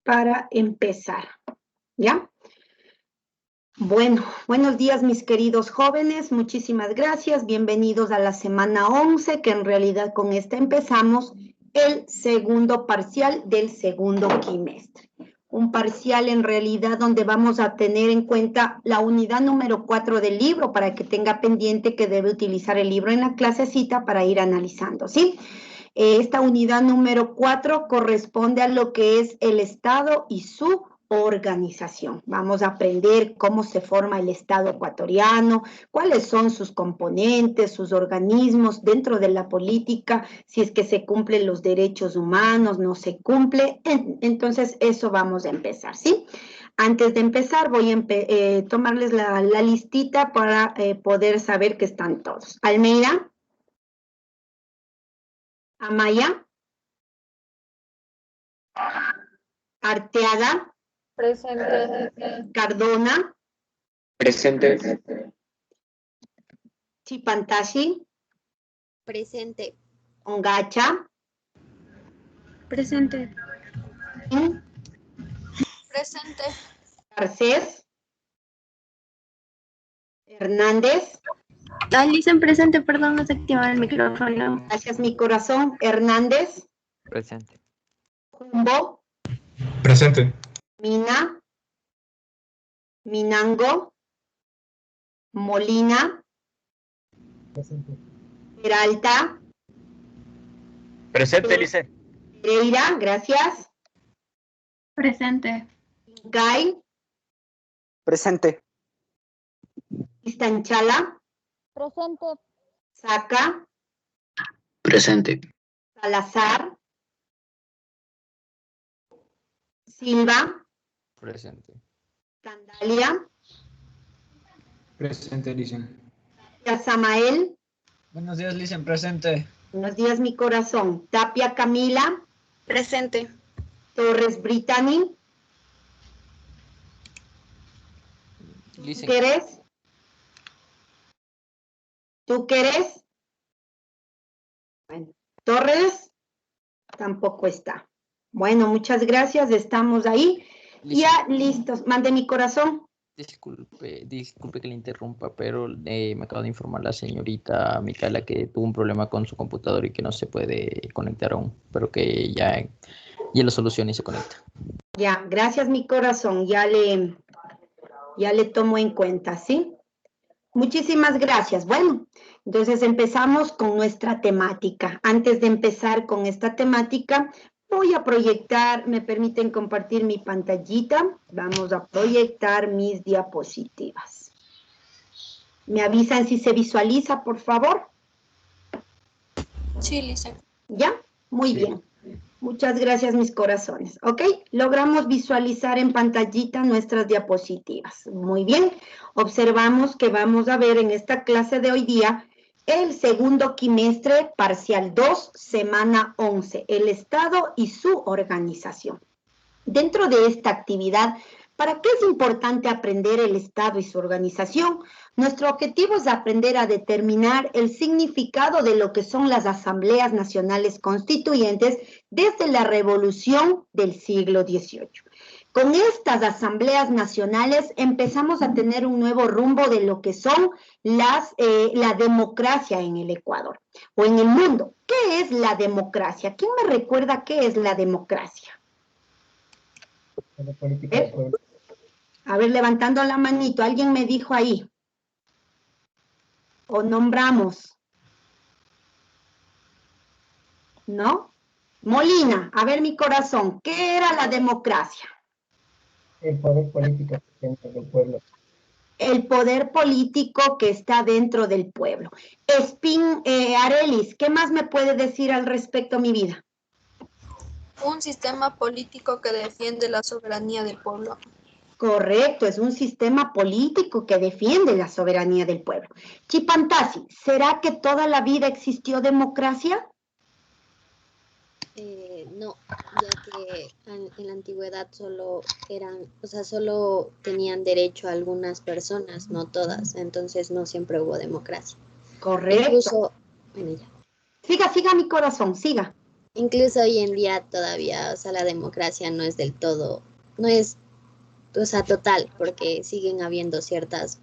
para empezar, ¿ya? Bueno, buenos días mis queridos jóvenes, muchísimas gracias, bienvenidos a la semana 11, que en realidad con esta empezamos el segundo parcial del segundo quimestre. Un parcial en realidad donde vamos a tener en cuenta la unidad número 4 del libro, para que tenga pendiente que debe utilizar el libro en la clasecita para ir analizando, ¿sí? Esta unidad número 4 corresponde a lo que es el Estado y su organización. Vamos a aprender cómo se forma el Estado ecuatoriano, cuáles son sus componentes, sus organismos dentro de la política, si es que se cumplen los derechos humanos, no se cumple. Entonces, eso vamos a empezar, ¿sí? Antes de empezar, voy a tomarles la listita para poder saber que están todos. Almeida. Amaya. Arteaga. Presente. Cardona. Presente. Chipantashi. Presente. Ongacha. Presente. Presente. Garcés. Hernández. Dicen presente, perdón, no se activaba el micrófono. Gracias, mi corazón. Hernández. Presente. Jumbo. Presente. Mina. Minango. Molina. Presente. Peralta. Presente, Lice. Pereira, gracias. Presente. Incay. Presente. Istanchala. Presente. Saca. Presente. Salazar. Silva. Presente. Candalia. Presente, Licen. Samael. Buenos días, Licen. Presente. Buenos días, mi corazón. Tapia Camila. Presente. Torres Brittany. Lice. ¿Tú quieres? ¿Tú quieres? Bueno, Torres tampoco está. Bueno, muchas gracias, estamos ahí. Lice. Ya listos. Mande mi corazón. Disculpe que le interrumpa, pero me acaba de informar la señorita Micaela que tuvo un problema con su computador y que no se puede conectar aún, pero que ya lo soluciona y se conecta. Ya, gracias mi corazón. Ya le tomo en cuenta, ¿sí? Muchísimas gracias. Bueno, entonces empezamos con nuestra temática. Antes de empezar con esta temática, voy a proyectar, me permiten compartir mi pantallita. Vamos a proyectar mis diapositivas. ¿Me avisan si se visualiza, por favor? Sí, Lisa. ¿Ya? Muy bien. Muchas gracias, mis corazones. ¿Ok? Logramos visualizar en pantallita nuestras diapositivas. Muy bien. Observamos que vamos a ver en esta clase de hoy día el segundo quimestre, parcial 2, semana 11, el Estado y su organización. Dentro de esta actividad, ¿para qué es importante aprender el Estado y su organización? Nuestro objetivo es aprender a determinar el significado de lo que son las asambleas nacionales constituyentes desde la revolución del siglo XVIII. Con estas asambleas nacionales empezamos a tener un nuevo rumbo de lo que son la democracia en el Ecuador o en el mundo. ¿Qué es la democracia? ¿Quién me recuerda qué es la democracia? A ver, levantando la manito, alguien me dijo ahí. O nombramos. ¿No? Molina, a ver mi corazón, ¿qué era la democracia? El poder político dentro del pueblo. El poder político que está dentro del pueblo. Arelis, ¿qué más me puede decir al respecto, mi vida? Un sistema político que defiende la soberanía del pueblo. Correcto, es un sistema político que defiende la soberanía del pueblo. Chipantasi, ¿será que toda la vida existió democracia? No, ya que en la antigüedad solo tenían derecho a algunas personas, no todas, entonces no siempre hubo democracia. Correcto. Incluso, bueno, ya. Siga mi corazón, siga. incluso hoy en día todavía, o sea, la democracia no es del todo, no es, o sea, total, porque siguen habiendo ciertas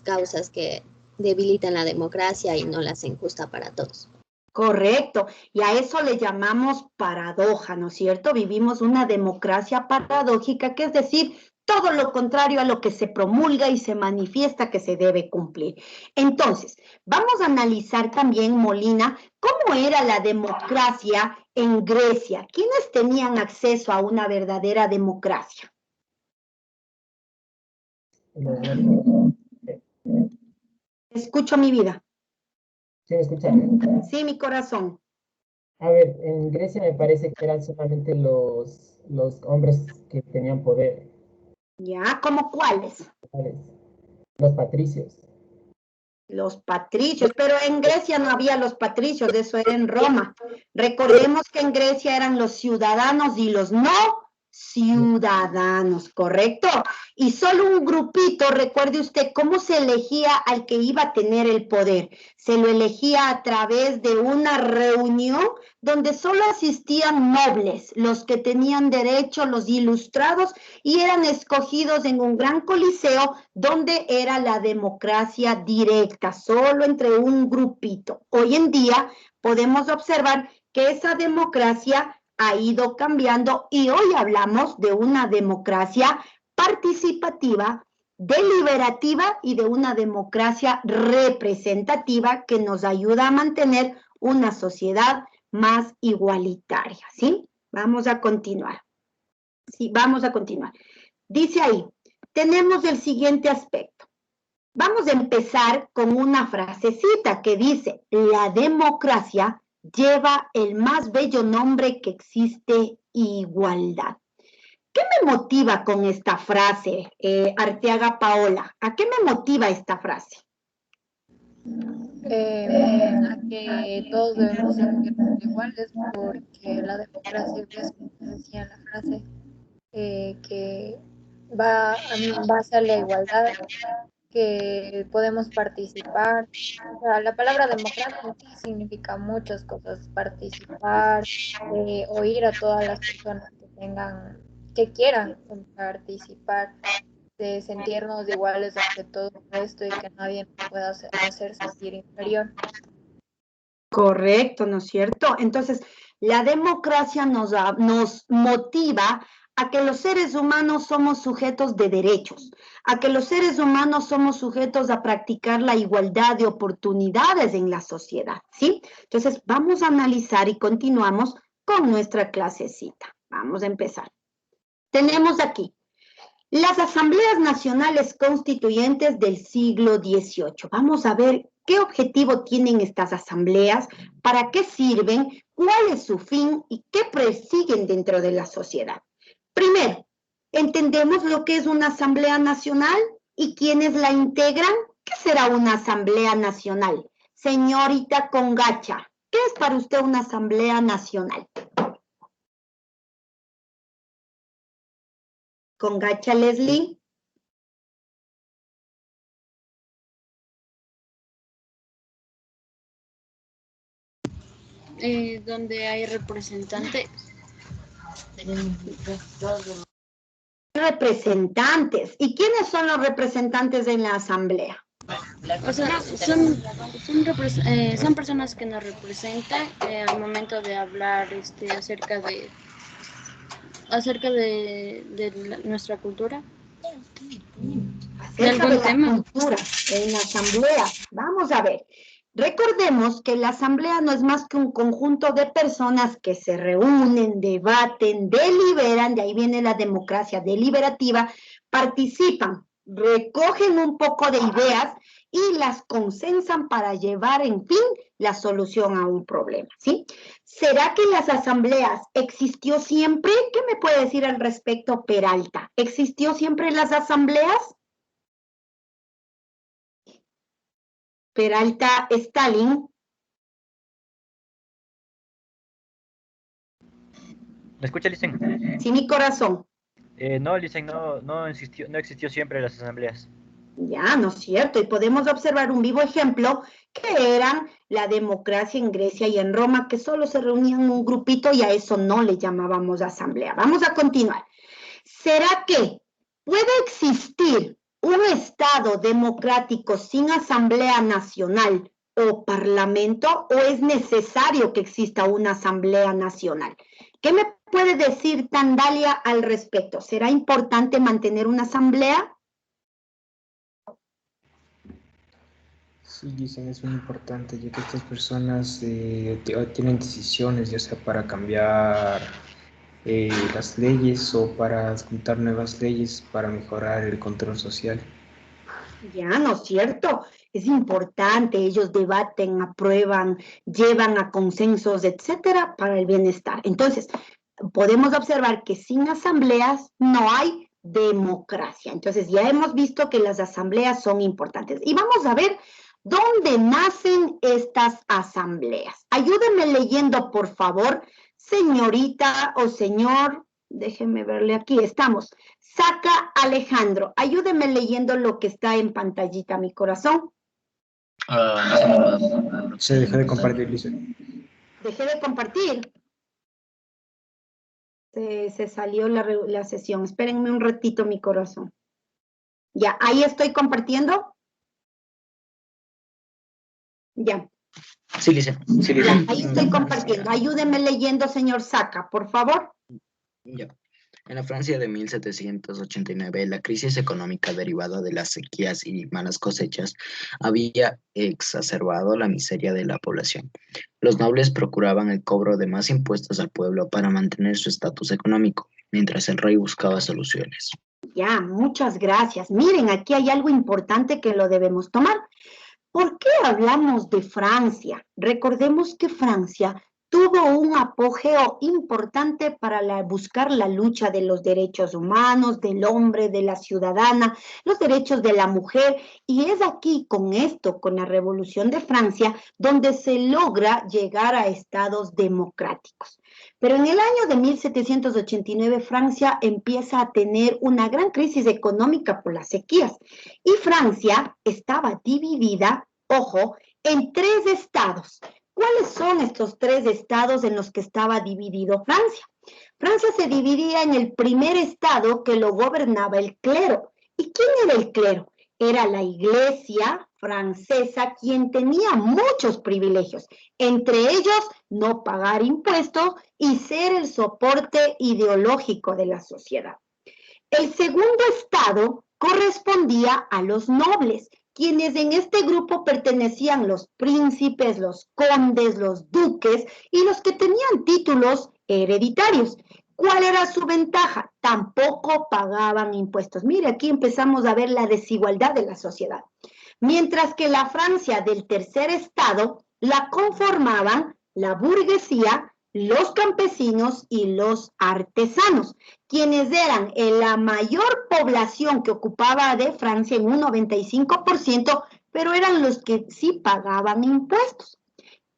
causas que debilitan la democracia y no la hacen justa para todos. Correcto, y a eso le llamamos paradoja, ¿no es cierto? Vivimos una democracia paradójica, que es decir, todo lo contrario a lo que se promulga y se manifiesta que se debe cumplir. Entonces, vamos a analizar también, Molina, cómo era la democracia en Grecia. ¿Quiénes tenían acceso a una verdadera democracia? Los reyes. Escucho mi vida. ¿Sí me escucha? Sí, mi corazón. A ver, en Grecia me parece que eran solamente los hombres que tenían poder, ¿Ya? ¿Cómo cuáles? ¿sabes? Los patricios. Los patricios, pero en Grecia no había los patricios, eso era en Roma. Recordemos que en Grecia eran los ciudadanos y los no ciudadanos, ¿correcto? Y solo un grupito, recuerde usted cómo se elegía al que iba a tener el poder. Se lo elegía a través de una reunión donde solo asistían nobles, los que tenían derecho, los ilustrados, y eran escogidos en un gran coliseo donde era la democracia directa, solo entre un grupito. Hoy en día podemos observar que esa democracia ha ido cambiando y hoy hablamos de una democracia participativa, deliberativa y de una democracia representativa que nos ayuda a mantener una sociedad más igualitaria, ¿sí? Vamos a continuar. Sí, vamos a continuar. Dice ahí, tenemos el siguiente aspecto. Vamos a empezar con una frasecita que dice, la democracia lleva el más bello nombre que existe, igualdad. ¿Qué me motiva con esta frase, Arteaga Paola? ¿A qué me motiva esta frase? A que todos debemos sentirnos iguales, porque la democracia es, como decía en la frase, que va en base a la igualdad, que podemos participar. O sea, la palabra democracia en sí significa muchas cosas: participar, oír a todas las personas que quieran participar, de sentirnos iguales ante todo esto y que nadie nos pueda hacer sentir inferior. Correcto, ¿no es cierto? Entonces, la democracia nos motiva a que los seres humanos somos sujetos de derechos, a que los seres humanos somos sujetos a practicar la igualdad de oportunidades en la sociedad, ¿sí? Entonces, vamos a analizar y continuamos con nuestra clasecita. Vamos a empezar. Tenemos aquí las asambleas nacionales constituyentes del siglo XVIII. Vamos a ver qué objetivo tienen estas asambleas, para qué sirven, cuál es su fin y qué persiguen dentro de la sociedad. Primero, ¿entendemos lo que es una asamblea nacional y quiénes la integran? ¿Qué será una asamblea nacional? Señorita Congacha, ¿qué es para usted una asamblea nacional? Congacha Leslie. Donde hay representantes. Representantes. ¿Y quiénes son los representantes en la asamblea? O sea, son personas que nos representan al momento de hablar acerca de nuestra cultura. Acerca de la cultura en la asamblea. Vamos a ver. Recordemos que la asamblea no es más que un conjunto de personas que se reúnen, debaten, deliberan, de ahí viene la democracia deliberativa, participan, recogen un poco de ideas y las consensan para llevar, en fin, la solución a un problema, ¿sí? ¿Será que las asambleas existió siempre? ¿Qué me puede decir al respecto, Peralta? ¿Existió siempre las asambleas? Peralta Stalin. ¿Me escucha, Licen? Sí, mi corazón. No, Licen, no existió siempre las asambleas. Ya, ¿no es cierto? Y podemos observar un vivo ejemplo que eran la democracia en Grecia y en Roma, que solo se reunían un grupito y a eso no le llamábamos asamblea. Vamos a continuar. ¿Será que puede existir un Estado democrático sin asamblea nacional o parlamento, o es necesario que exista una asamblea nacional? ¿Qué me puede decir Tandalia al respecto? ¿Será importante mantener una asamblea? Sí, dicen, es muy importante, ya que estas personas tienen decisiones, ya sea para cambiar las leyes o para adjuntar nuevas leyes para mejorar el control social. Ya, ¿no es cierto? Es importante, ellos debaten, aprueban, llevan a consensos, etcétera, para el bienestar. Entonces, podemos observar que sin asambleas no hay democracia. Entonces, ya hemos visto que las asambleas son importantes. Y vamos a ver dónde nacen estas asambleas. Ayúdenme leyendo, por favor, señorita o señor, déjenme verle aquí, estamos. Saca Alejandro, ayúdeme leyendo lo que está en pantallita, mi corazón. Se deja de compartir, Lisa. Dejé de compartir. Se salió la sesión. Espérenme un ratito, mi corazón. Ya, ahí estoy compartiendo. Ya. Sí, Lisa. Sí, Lisa. Ya, ahí estoy compartiendo. Ayúdeme leyendo, señor Saca, por favor. Ya. En la Francia de 1789, la crisis económica derivada de las sequías y malas cosechas había exacerbado la miseria de la población. Los nobles procuraban el cobro de más impuestos al pueblo para mantener su estatus económico, mientras el rey buscaba soluciones. Ya, muchas gracias. Miren, aquí hay algo importante que lo debemos tomar. ¿Por qué hablamos de Francia? Recordemos que Francia tuvo un apogeo importante para buscar la lucha de los derechos humanos, del hombre, de la ciudadana, los derechos de la mujer, y es aquí con esto, con la Revolución de Francia, donde se logra llegar a estados democráticos. Pero en el año de 1789 Francia empieza a tener una gran crisis económica por las sequías, y Francia estaba dividida, ojo, en 3 estados. ¿Cuáles son estos 3 estados en los que estaba dividido Francia? Francia se dividía en el primer estado que lo gobernaba el clero. ¿Y quién era el clero? Era la iglesia francesa quien tenía muchos privilegios, entre ellos no pagar impuestos y ser el soporte ideológico de la sociedad. El segundo estado correspondía a los nobles, quienes en este grupo pertenecían los príncipes, los condes, los duques y los que tenían títulos hereditarios. ¿Cuál era su ventaja? Tampoco pagaban impuestos. Mire, aquí empezamos a ver la desigualdad de la sociedad. Mientras que la Francia del tercer estado la conformaban la burguesía, los campesinos y los artesanos, quienes eran la mayor población que ocupaba de Francia en un 95%, pero eran los que sí pagaban impuestos.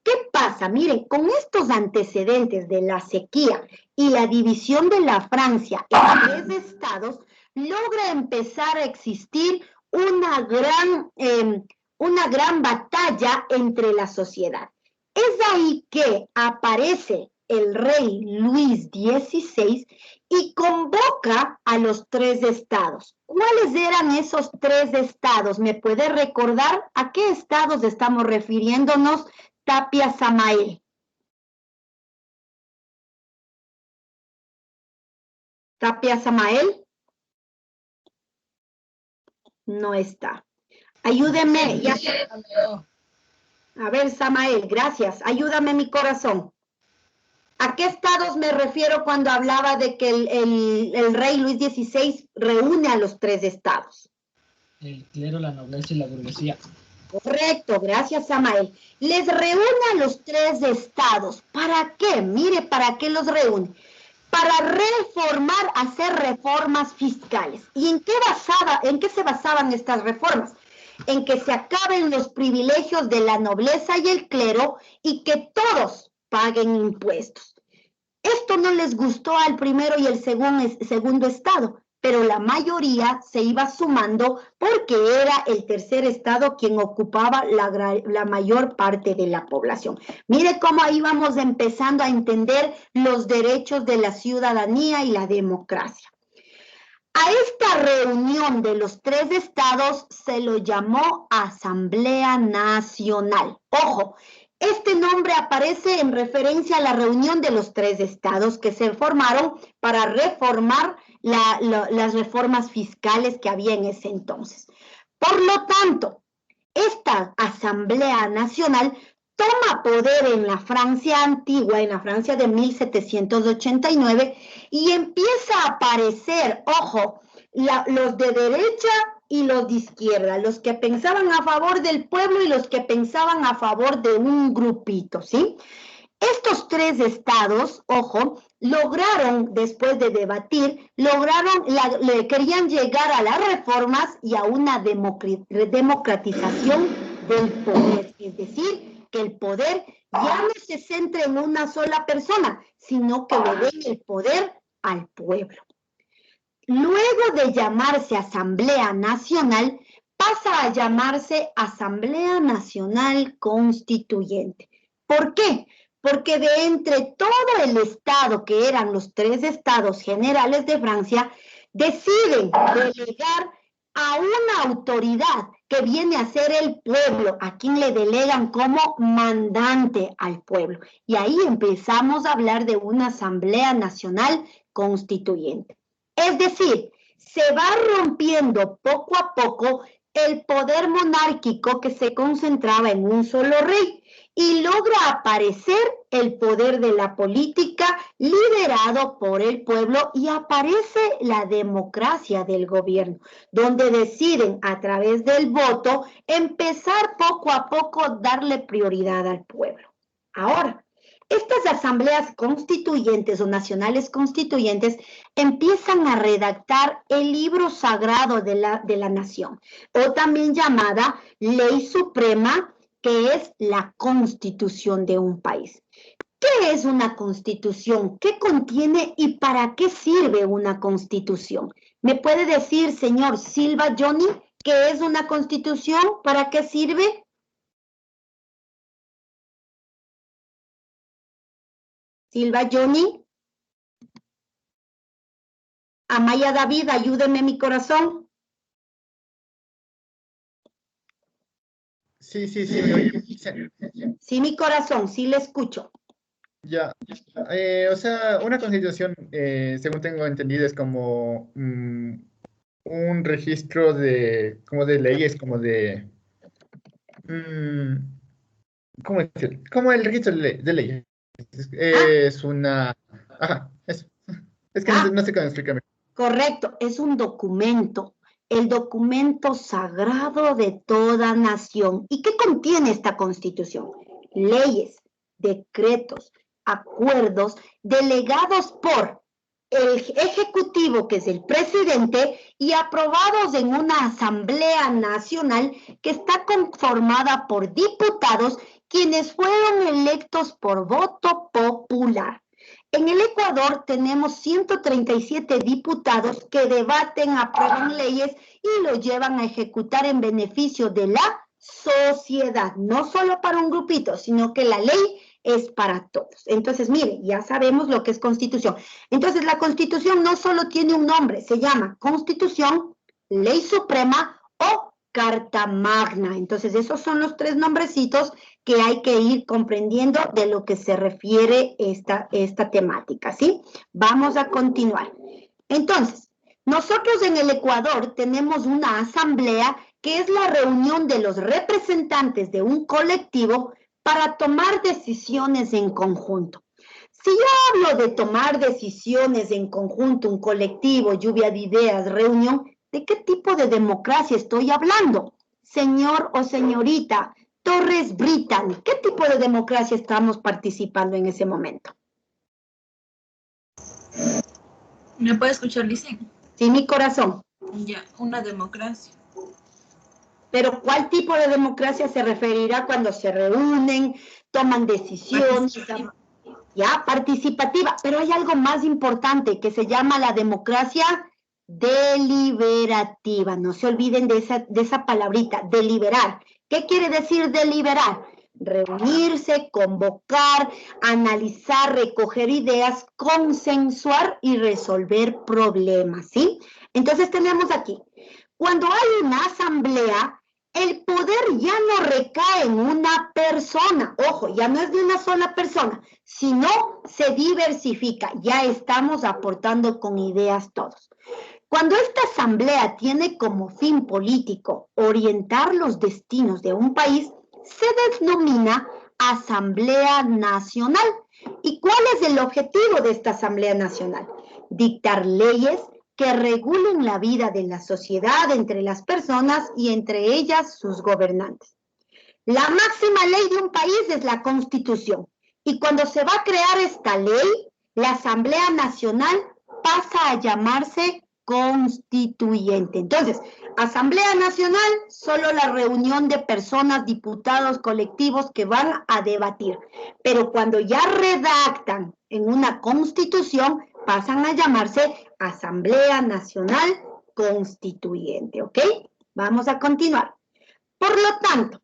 ¿Qué pasa? Miren, con estos antecedentes de la sequía y la división de la Francia en 3 estados, logra empezar a existir una gran batalla entre la sociedad. Es ahí que aparece el rey Luis XVI y convoca a los 3 estados. ¿Cuáles eran esos 3 estados? ¿Me puede recordar a qué estados estamos refiriéndonos, Tapia Samael? ¿Tapia Samael? No está. Ayúdeme. Ya. A ver, Samael, gracias. Ayúdame, mi corazón. ¿A qué estados me refiero cuando hablaba de que el rey Luis XVI reúne a los 3 estados? El clero, la nobleza y la burguesía. Correcto, gracias, Samael. Les reúne a los 3 estados. ¿Para qué? Mire, ¿para qué los reúne? Para reformar, hacer reformas fiscales. ¿Y en qué se basaban estas reformas? En que se acaben los privilegios de la nobleza y el clero y que todos paguen impuestos. Esto no les gustó al primero y el segundo estado. pero la mayoría se iba sumando porque era el tercer estado quien ocupaba la mayor parte de la población. Mire cómo ahí vamos empezando a entender los derechos de la ciudadanía y la democracia. A esta reunión de los tres estados se lo llamó Asamblea Nacional. Ojo, este nombre aparece en referencia a la reunión de los tres estados que se formaron para reformar las reformas fiscales que había en ese entonces. Por lo tanto, esta Asamblea Nacional toma poder en la Francia antigua, en la Francia de 1789, y empieza a aparecer, ojo, los de derecha y los de izquierda, los que pensaban a favor del pueblo y los que pensaban a favor de un grupito, ¿sí? Estos tres estados, ojo, lograron, después de debatir, querían llegar a las reformas y a una democratización del poder, es decir, que el poder ya no se centre en una sola persona, sino que le den el poder al pueblo. Luego de llamarse Asamblea Nacional, pasa a llamarse Asamblea Nacional Constituyente. ¿Por qué? Porque de entre todo el estado, que eran los tres estados generales de Francia, deciden delegar a una autoridad que viene a ser el pueblo, a quien le delegan como mandante al pueblo. Y ahí empezamos a hablar de una Asamblea Nacional Constituyente. Es decir, se va rompiendo poco a poco el poder monárquico que se concentraba en un solo rey y logra aparecer el poder de la política liderado por el pueblo y aparece la democracia del gobierno, donde deciden a través del voto empezar poco a poco darle prioridad al pueblo. Ahora, estas asambleas constituyentes o nacionales constituyentes empiezan a redactar el libro sagrado de la nación, o también llamada Ley Suprema, que es la constitución de un país. ¿Qué es una constitución? ¿Qué contiene y para qué sirve una constitución? ¿Me puede decir, señor Silva Johnny, qué es una constitución? ¿Para qué sirve? Silva Johnny. Amaya David, ayúdeme mi corazón. Sí, me oye. Sí, mi corazón, sí le escucho. Ya, o sea, una constitución, según tengo entendido, es como un registro como de leyes, ¿cómo decir? Como el registro de leyes. Es una, ajá, eso. Es que no sé cómo explicarme. Correcto, es un documento, el documento sagrado de toda nación. ¿Y qué contiene esta constitución? Leyes, decretos, acuerdos delegados por el ejecutivo, que es el presidente, y aprobados en una asamblea nacional que está conformada por diputados quienes fueron electos por voto popular. En el Ecuador tenemos 137 diputados que debaten, aprueban leyes y lo llevan a ejecutar en beneficio de la sociedad, no solo para un grupito, sino que la ley es para todos. Entonces, mire, ya sabemos lo que es constitución. Entonces, la constitución no solo tiene un nombre, se llama Constitución, Ley Suprema o Carta Magna. Entonces, esos son los tres nombrecitos que hay que ir comprendiendo de lo que se refiere esta temática, ¿sí? Vamos a continuar. Entonces, nosotros en el Ecuador tenemos una asamblea que es la reunión de los representantes de un colectivo para tomar decisiones en conjunto. Si yo hablo de tomar decisiones en conjunto, un colectivo, lluvia de ideas, reunión, ¿de qué tipo de democracia estoy hablando? Señor o señorita Torres Brittany, ¿qué tipo de democracia estamos participando en ese momento? ¿Me puede escuchar, Licen? Sí, mi corazón. Ya, una democracia. Pero ¿cuál tipo de democracia se referirá cuando se reúnen, toman decisiones? Ya, participativa. Pero hay algo más importante que se llama la democracia deliberativa. No se olviden de esa palabrita, deliberar. ¿Qué quiere decir deliberar? Reunirse, convocar, analizar, recoger ideas, consensuar y resolver problemas, ¿sí? Entonces tenemos aquí, cuando hay una asamblea, el poder ya no recae en una persona. Ojo, ya no es de una sola persona, sino se diversifica. Ya estamos aportando con ideas todos. Cuando esta asamblea tiene como fin político orientar los destinos de un país, se denomina Asamblea Nacional. ¿Y cuál es el objetivo de esta Asamblea Nacional? Dictar leyes que regulen la vida de la sociedad entre las personas y entre ellas sus gobernantes. La máxima ley de un país es la Constitución. Y cuando se va a crear esta ley, la Asamblea Nacional pasa a llamarse constituyente. Entonces, Asamblea Nacional, solo la reunión de personas, diputados, colectivos que van a debatir. Pero cuando ya redactan en una constitución, pasan a llamarse Asamblea Nacional Constituyente, ¿ok? Vamos a continuar. Por lo tanto,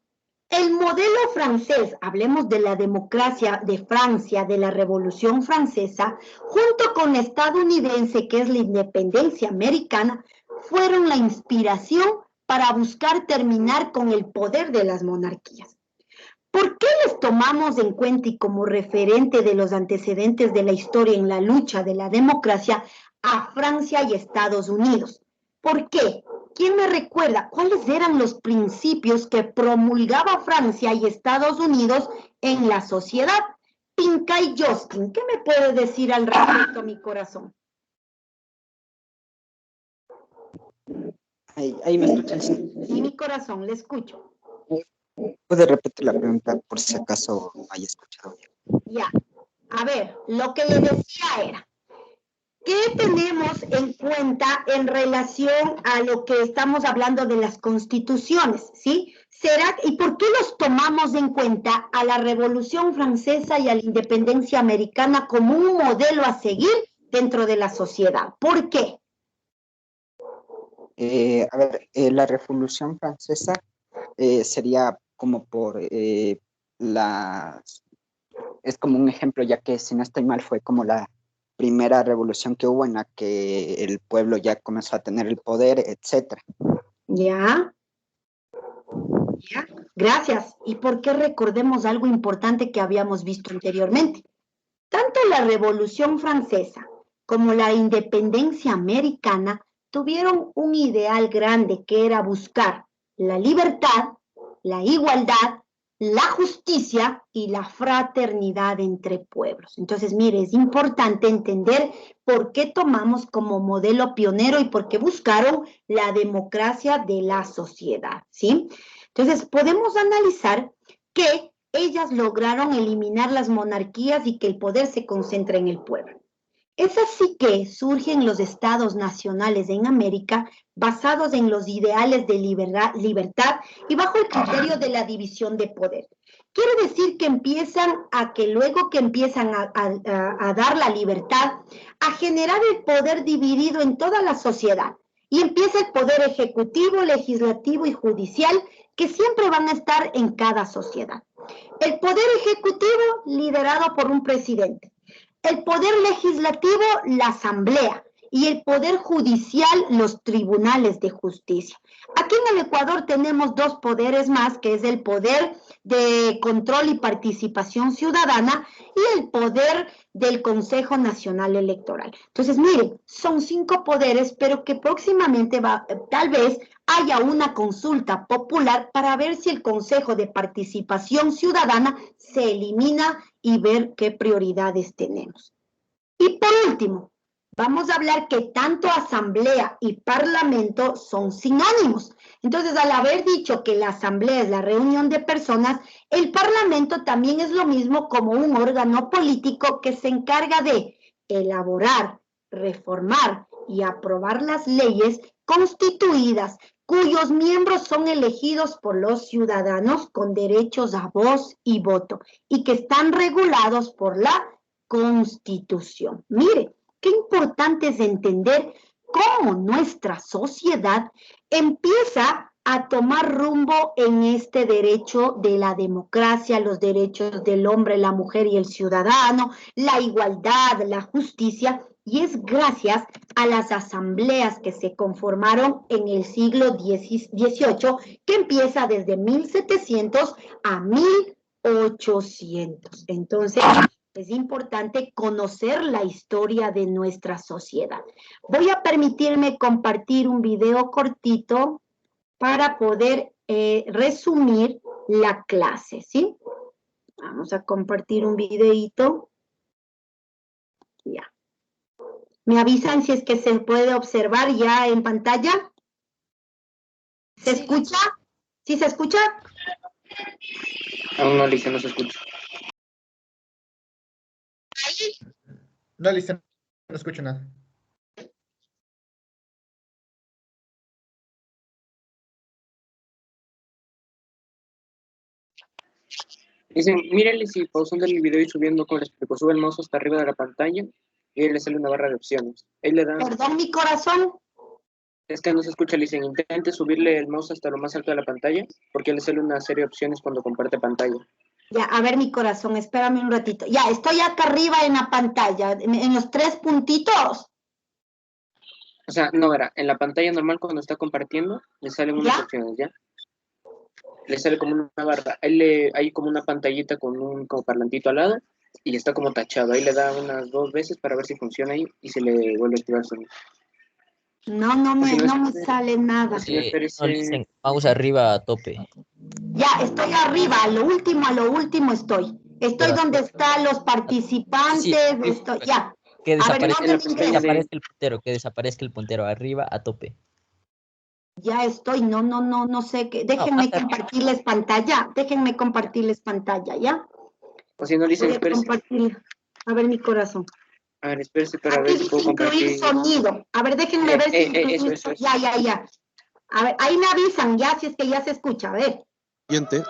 el modelo francés, hablemos de la democracia de Francia, de la Revolución Francesa, junto con la estadounidense, que es la independencia americana, fueron la inspiración para buscar terminar con el poder de las monarquías. ¿Por qué les tomamos en cuenta y como referente de los antecedentes de la historia en la lucha de la democracia a Francia y Estados Unidos? ¿Por qué? ¿Quién me recuerda cuáles eran los principios que promulgaba Francia y Estados Unidos en la sociedad? Pinca y Justin, ¿qué me puede decir al respecto, mi corazón? Ahí me escuchan. Sí, mi corazón, le escucho. ¿Puede repetir la pregunta por si acaso no haya escuchado bien? Ya, a ver, lo que le decía era, ¿qué tenemos en cuenta en relación a lo que estamos hablando de las constituciones? ¿Sí? ¿Y por qué los tomamos en cuenta a la Revolución Francesa y a la independencia americana como un modelo a seguir dentro de la sociedad? ¿Por qué? La Revolución Francesa sería como es como un ejemplo, ya que si no estoy mal fue como la primera revolución que hubo en la que el pueblo ya comenzó a tener el poder, etcétera. Ya, gracias. ¿Y por qué recordemos algo importante que habíamos visto anteriormente? Tanto la Revolución Francesa como la independencia americana tuvieron un ideal grande que era buscar la libertad, la igualdad, la justicia y la fraternidad entre pueblos. Entonces, mire, es importante entender por qué tomamos como modelo pionero y por qué buscaron la democracia de la sociedad, ¿sí? Entonces, podemos analizar que ellas lograron eliminar las monarquías y que el poder se concentre en el pueblo. Es así que surgen los estados nacionales en América basados en los ideales de libertad y bajo el criterio de la división de poder. Quiere decir que luego que empiezan a dar la libertad, a generar el poder dividido en toda la sociedad. Y empieza el poder ejecutivo, legislativo y judicial, que siempre van a estar en cada sociedad. El poder ejecutivo liderado por un presidente. El poder legislativo, la asamblea, y el poder judicial, los tribunales de justicia. Aquí en el Ecuador tenemos dos poderes más, que es el poder de control y participación ciudadana y el poder del Consejo Nacional Electoral. Entonces, miren, son 5 poderes, pero que próximamente tal vez haya una consulta popular para ver si el Consejo de Participación Ciudadana se elimina y ver qué prioridades tenemos. Y por último, vamos a hablar que tanto asamblea y parlamento son sinónimos. Entonces, al haber dicho que la asamblea es la reunión de personas, el parlamento también es lo mismo como un órgano político que se encarga de elaborar, reformar y aprobar las leyes constituidas, cuyos miembros son elegidos por los ciudadanos con derechos a voz y voto y que están regulados por la Constitución. Mire, qué importante es entender cómo nuestra sociedad empieza a tomar rumbo en este derecho de la democracia, los derechos del hombre, la mujer y el ciudadano, la igualdad, la justicia, y es gracias a las asambleas que se conformaron en el siglo XVIII, que empieza desde 1700 a 1800. Entonces, es importante conocer la historia de nuestra sociedad. Voy a permitirme compartir un video cortito para poder resumir la clase, ¿sí? Vamos a compartir un videito. Ya. ¿Me avisan si es que se puede observar ya en pantalla? ¿Se escucha? ¿Sí se escucha? Aún no, Alicia, no se escucha. No, Alicia, no escucho nada. Dicen, mírenle si pausando el video y subiendo con el explico, sube el mouse hasta arriba de la pantalla y ahí le sale una barra de opciones. Ahí le dan... Perdón, mi corazón. Es que no se escucha, le dicen, intente subirle el mouse hasta lo más alto de la pantalla, porque le sale una serie de opciones cuando comparte pantalla. Ya, a ver, mi corazón, espérame un ratito. Ya, estoy acá arriba en la pantalla, en los 3 puntitos. O sea, no, verá, en la pantalla normal cuando está compartiendo, le salen unas opciones, ¿ya? Le sale como una barra, hay como una pantallita con un como parlantito al lado, y está como tachado. Ahí le da unas 2 veces para ver si funciona ahí, y se le vuelve a activar el sonido. No me sale nada. No, dicen mouse arriba a tope. Ya, estoy arriba, a lo último estoy. Estoy donde están los participantes, estoy, ya. Que A ver, desaparezca el puntero, que desaparezca el puntero arriba a tope. Ya estoy, no sé qué. Déjenme compartirles pantalla, ¿ya? O si no, dicen, a ver, mi corazón. A ver, espérese para ver si puedo compartir. Sonido. A ver, déjenme ver si eso. Ya. A ver, ahí me avisan ya si es que ya se escucha, a ver.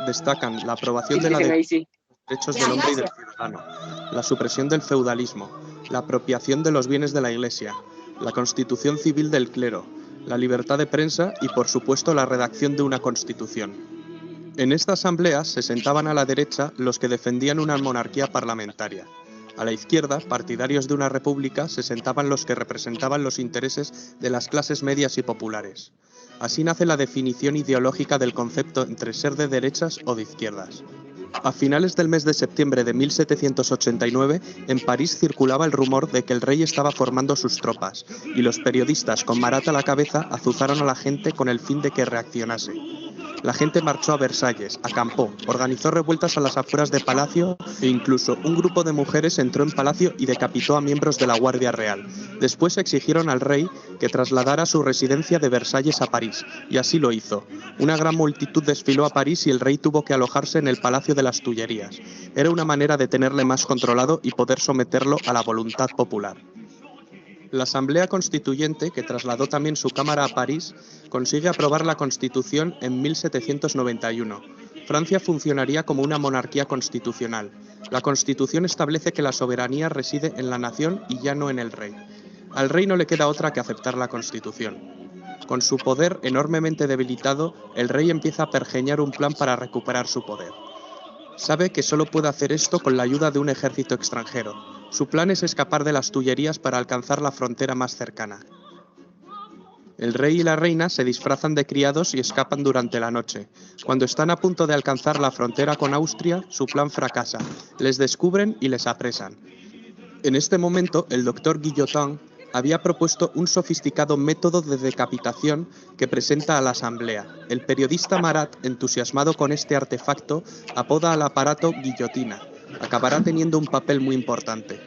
Destacan la aprobación de la derechos del hombre y del ciudadano, la supresión del feudalismo, la apropiación de los bienes de la Iglesia, la constitución civil del clero, la libertad de prensa y, por supuesto, la redacción de una constitución. En esta asamblea se sentaban a la derecha los que defendían una monarquía parlamentaria. A la izquierda, partidarios de una república, se sentaban los que representaban los intereses de las clases medias y populares. Así nace la definición ideológica del concepto entre ser de derechas o de izquierdas. A finales del mes de septiembre de 1789, en París circulaba el rumor de que el rey estaba formando sus tropas, y los periodistas, con Marat a la cabeza, azuzaron a la gente con el fin de que reaccionase. La gente marchó a Versalles, acampó, organizó revueltas a las afueras de Palacio e incluso un grupo de mujeres entró en Palacio y decapitó a miembros de la Guardia Real. Después exigieron al rey que trasladara su residencia de Versalles a París, y así lo hizo. Una gran multitud desfiló a París y el rey tuvo que alojarse en el Palacio de las Tullerías. Era una manera de tenerle más controlado y poder someterlo a la voluntad popular. La Asamblea Constituyente, que trasladó también su Cámara a París, consigue aprobar la Constitución en 1791. Francia funcionaría como una monarquía constitucional. La Constitución establece que la soberanía reside en la nación y ya no en el rey. Al rey no le queda otra que aceptar la Constitución. Con su poder enormemente debilitado, el rey empieza a pergeñar un plan para recuperar su poder. Sabe que solo puede hacer esto con la ayuda de un ejército extranjero. Su plan es escapar de las Tullerías para alcanzar la frontera más cercana. El rey y la reina se disfrazan de criados y escapan durante la noche. Cuando están a punto de alcanzar la frontera con Austria, su plan fracasa. Les descubren y les apresan. En este momento, el doctor Guillotin había propuesto un sofisticado método de decapitación que presenta a la Asamblea. El periodista Marat, entusiasmado con este artefacto, apoda al aparato guillotina. Acabará teniendo un papel muy importante.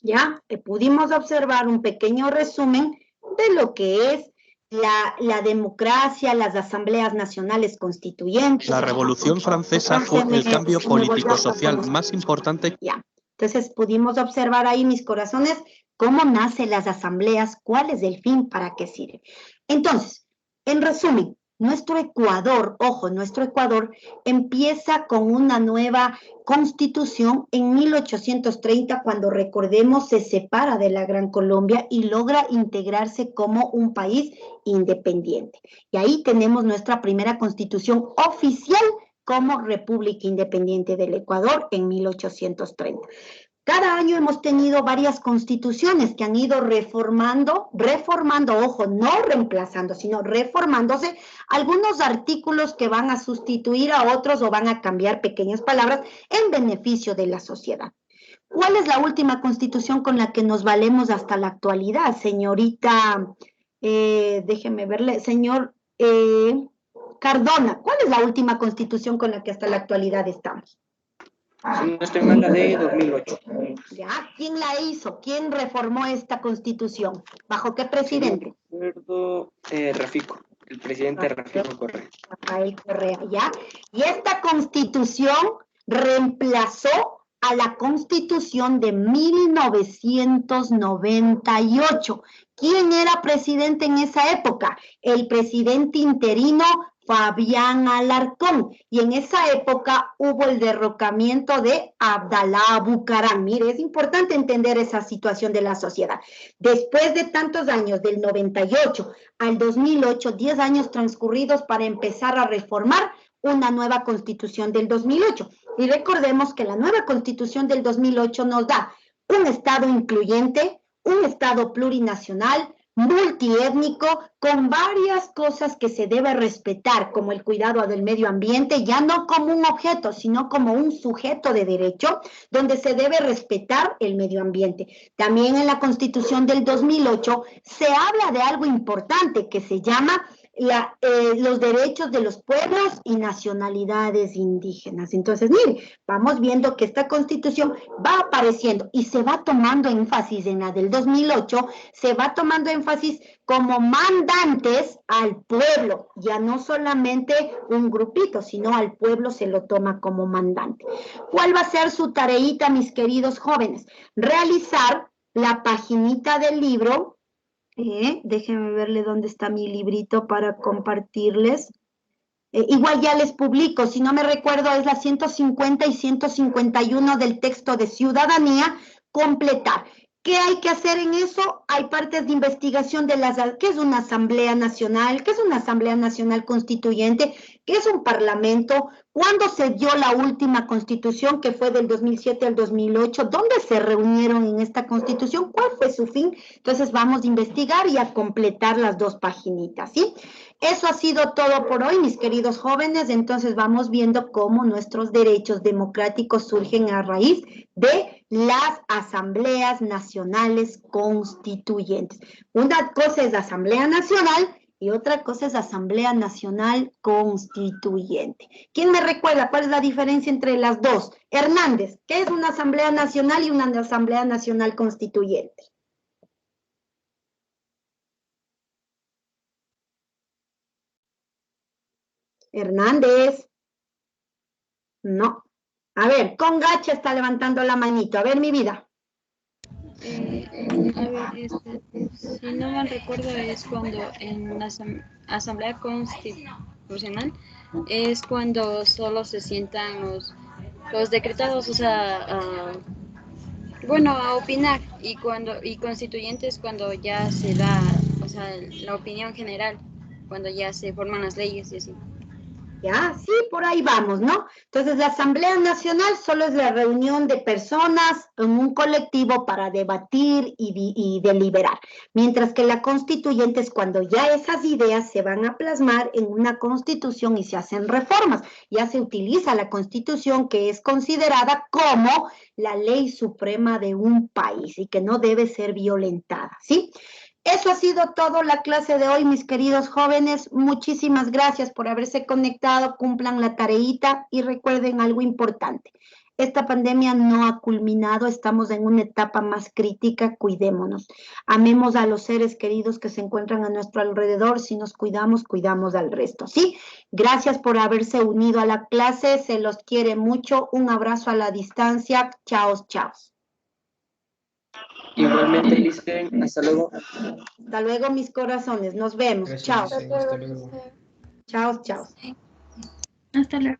Ya, pudimos observar un pequeño resumen de lo que es la democracia, las asambleas nacionales constituyentes. La Revolución Francesa fue el cambio político-social más importante. Ya, entonces pudimos observar ahí, mis corazones, cómo nacen las asambleas, cuál es el fin, para qué sirve. Entonces, en resumen, nuestro Ecuador, ojo, nuestro Ecuador empieza con una nueva constitución en 1830, cuando recordemos se separa de la Gran Colombia y logra integrarse como un país independiente. Y ahí tenemos nuestra primera constitución oficial como República Independiente del Ecuador en 1830. Cada año hemos tenido varias constituciones que han ido reformando, ojo, no reemplazando, sino reformándose algunos artículos que van a sustituir a otros o van a cambiar pequeñas palabras en beneficio de la sociedad. ¿Cuál es la última constitución con la que nos valemos hasta la actualidad, señorita? Déjeme verle, señor Cardona, ¿cuál es la última constitución con la que hasta la actualidad estamos? Si no estoy mal, la de 2008. Ya, ¿quién la hizo? ¿Quién reformó esta constitución? ¿Bajo qué presidente? Sí, recuerdo Rafico, el presidente Rafico Correa. Rafael Correa, ya. Y esta constitución reemplazó a la constitución de 1998. ¿Quién era presidente en esa época? El presidente interino Fabián Alarcón, y en esa época hubo el derrocamiento de Abdalá Bucaram. Mire, es importante entender esa situación de la sociedad. Después de tantos años, del 98 al 2008, 10 años transcurridos para empezar a reformar una nueva constitución del 2008. Y recordemos que la nueva constitución del 2008 nos da un Estado incluyente, un Estado plurinacional, multiétnico, con varias cosas que se debe respetar, como el cuidado del medio ambiente, ya no como un objeto, sino como un sujeto de derecho, donde se debe respetar el medio ambiente. También en la Constitución del 2008 se habla de algo importante que se llama los derechos de los pueblos y nacionalidades indígenas. Entonces, mire, vamos viendo que esta constitución va apareciendo y se va tomando énfasis en la del 2008, se va tomando énfasis como mandantes al pueblo, ya no solamente un grupito, sino al pueblo se lo toma como mandante. ¿Cuál va a ser su tareita, mis queridos jóvenes? Realizar la paginita del libro. Déjenme verle dónde está mi librito para compartirles. Igual ya les publico, si no me recuerdo, es la 150 y 151 del texto de ciudadanía, completar. ¿Qué hay que hacer en eso? Hay partes de investigación de ¿qué es una asamblea nacional? ¿Qué es una asamblea nacional constituyente? ¿Qué es un parlamento? ¿Cuándo se dio la última constitución, que fue del 2007 al 2008? ¿Dónde se reunieron en esta constitución? ¿Cuál fue su fin? Entonces vamos a investigar y a completar las dos paginitas, ¿sí? Eso ha sido todo por hoy, mis queridos jóvenes. Entonces vamos viendo cómo nuestros derechos democráticos surgen a raíz de las asambleas nacionales constituyentes. Una cosa es la Asamblea Nacional y otra cosa es Asamblea Nacional Constituyente. ¿Quién me recuerda cuál es la diferencia entre las dos? Hernández, ¿qué es una Asamblea Nacional y una Asamblea Nacional Constituyente? Hernández. No. A ver, Congacha está levantando la manito. A ver, mi vida. A ver, si no mal recuerdo, es cuando en la Asamblea Constitucional es cuando solo se sientan los decretados, o sea, bueno, a opinar, y constituyentes cuando ya se da, o sea, la opinión general, cuando ya se forman las leyes y así. Ya, sí, por ahí vamos, ¿no? Entonces, la Asamblea Nacional solo es la reunión de personas en un colectivo para debatir y deliberar, mientras que la constituyente es cuando ya esas ideas se van a plasmar en una constitución y se hacen reformas. Ya se utiliza la constitución, que es considerada como la ley suprema de un país y que no debe ser violentada, ¿sí? Eso ha sido todo la clase de hoy, mis queridos jóvenes. Muchísimas gracias por haberse conectado. Cumplan la tareita y recuerden algo importante. Esta pandemia no ha culminado, estamos en una etapa más crítica, cuidémonos. Amemos a los seres queridos que se encuentran a nuestro alrededor. Si nos cuidamos, cuidamos al resto, ¿sí? Gracias por haberse unido a la clase, se los quiere mucho. Un abrazo a la distancia. Chao, chao. Igualmente, Licen, hasta luego. Hasta luego, mis corazones. Nos vemos. Gracias, Chao. Licen, hasta luego. Chao, chao. Hasta luego.